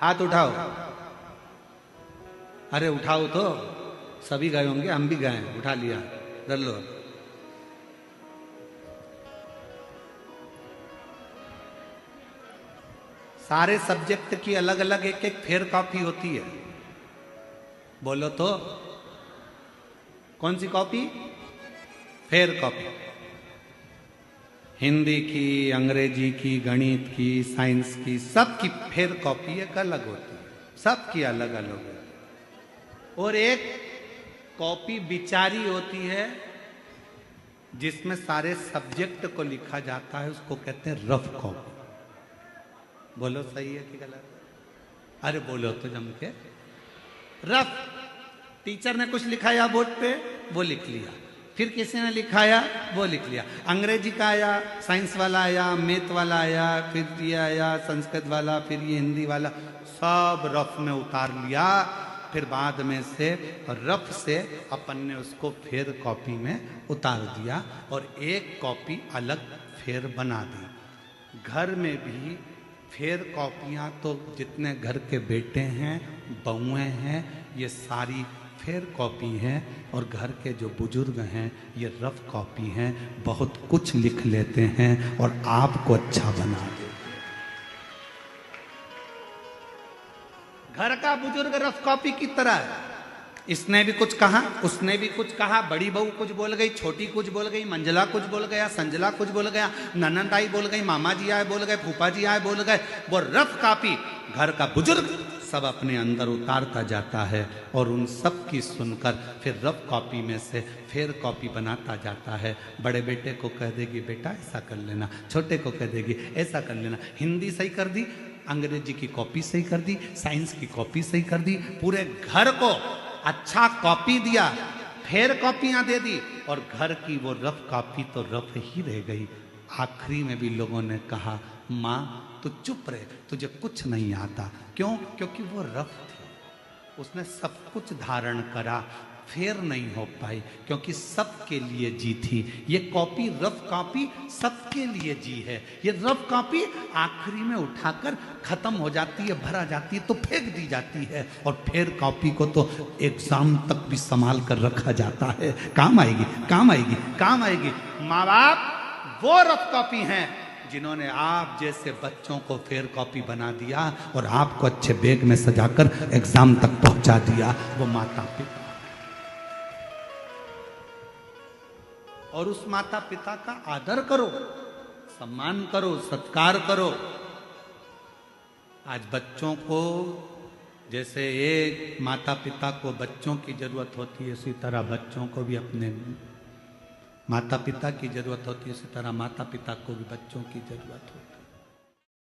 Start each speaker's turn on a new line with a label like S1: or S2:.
S1: हाथ उठाओ। अरे उठाओ तो, सभी गए होंगे, हम भी गए, उठा लिया, कर लो। सारे सब्जेक्ट की अलग अलग एक एक फेयर कॉपी होती है। बोलो तो, कौन सी कॉपी? Fair copy. हिंदी की, अंग्रेजी की, गणित की, साइंस की, सबकी फेयर कॉपी एक अलग होती है, सबकी अलग अलग होती है। और एक कॉपी बिचारी होती है जिसमें सारे सब्जेक्ट को लिखा जाता है, उसको कहते हैं रफ कॉपी। बोलो सही है कि गलत? अरे बोलो तो जम के। रफ, टीचर ने कुछ लिखाया बोर्ड पे, वो लिख लिया, फिर किसी ने लिखाया, वो लिख लिया। अंग्रेजी का आया, साइंस वाला आया, मैथ वाला आया, फिर ये आया संस्कृत वाला, फिर ये हिंदी वाला, सब रफ में उतार लिया। फिर बाद में से रफ से अपन ने उसको फेयर कॉपी में उतार दिया और एक कॉपी अलग फेयर बना दी। घर में भी फेयर कॉपियाँ तो जितने घर के बेटे हैं, बहुएं हैं, ये सारी फेयर कॉपी हैं। और घर के जो बुजुर्ग हैं ये रफ कॉपी हैं, बहुत कुछ लिख लेते हैं और आपको अच्छा बना देते। घर का बुजुर्ग रफ कॉपी की तरह है। इसने भी कुछ कहा, उसने भी कुछ कहा, बड़ी बहू कुछ बोल गई, छोटी कुछ बोल गई, मंजला कुछ बोल गया, संजला कुछ बोल गया, ननद आई बोल गई, मामा जी आए बोल गए, फूफा जी आए बोल गए। वो रफ कॉपी घर का बुजुर्ग सब अपने अंदर उतारता जाता है और उन सब की सुनकर फिर रफ कॉपी में से फेयर कॉपी बनाता जाता है। बड़े बेटे को कह देगी बेटा ऐसा कर लेना, छोटे को कह देगी ऐसा कर लेना। हिंदी सही कर दी, अंग्रेजी की कॉपी सही कर दी, साइंस की कॉपी सही कर दी, पूरे घर को अच्छा कॉपी दिया, फेयर कॉपियां दे दी और घर की वो रफ कॉपी तो रफ ही रह गई। आखिरी में भी लोगों ने कहा माँ तू चुप रहे, तुझे कुछ नहीं आता। क्यों? क्योंकि वो रफ थी, उसने सब कुछ धारण करा, फेयर नहीं हो पाई क्योंकि सबके लिए जी थी। ये कॉपी, रफ कॉपी सबके लिए जी है। ये रफ कॉपी आखिरी में उठाकर खत्म हो जाती है, भरा जाती है तो फेंक दी जाती है। और फेयर कॉपी को तो एग्जाम तक भी संभाल कर रखा जाता है, काम आएगी, काम आएगी, काम आएगी। माँ बाप वो रफ कॉपी हैं जिन्होंने आप जैसे बच्चों को फेयर कॉपी बना दिया और आपको अच्छे बैग में सजाकर एग्जाम तक पहुंचा दिया, वो माता पिता। और उस माता पिता का आदर करो, सम्मान करो, सत्कार करो। आज बच्चों को जैसे एक माता पिता को बच्चों की जरूरत होती है, इसी तरह बच्चों को भी अपने माता पिता की जरूरत होती है, इसी तरह माता पिता को भी बच्चों की जरूरत होती है।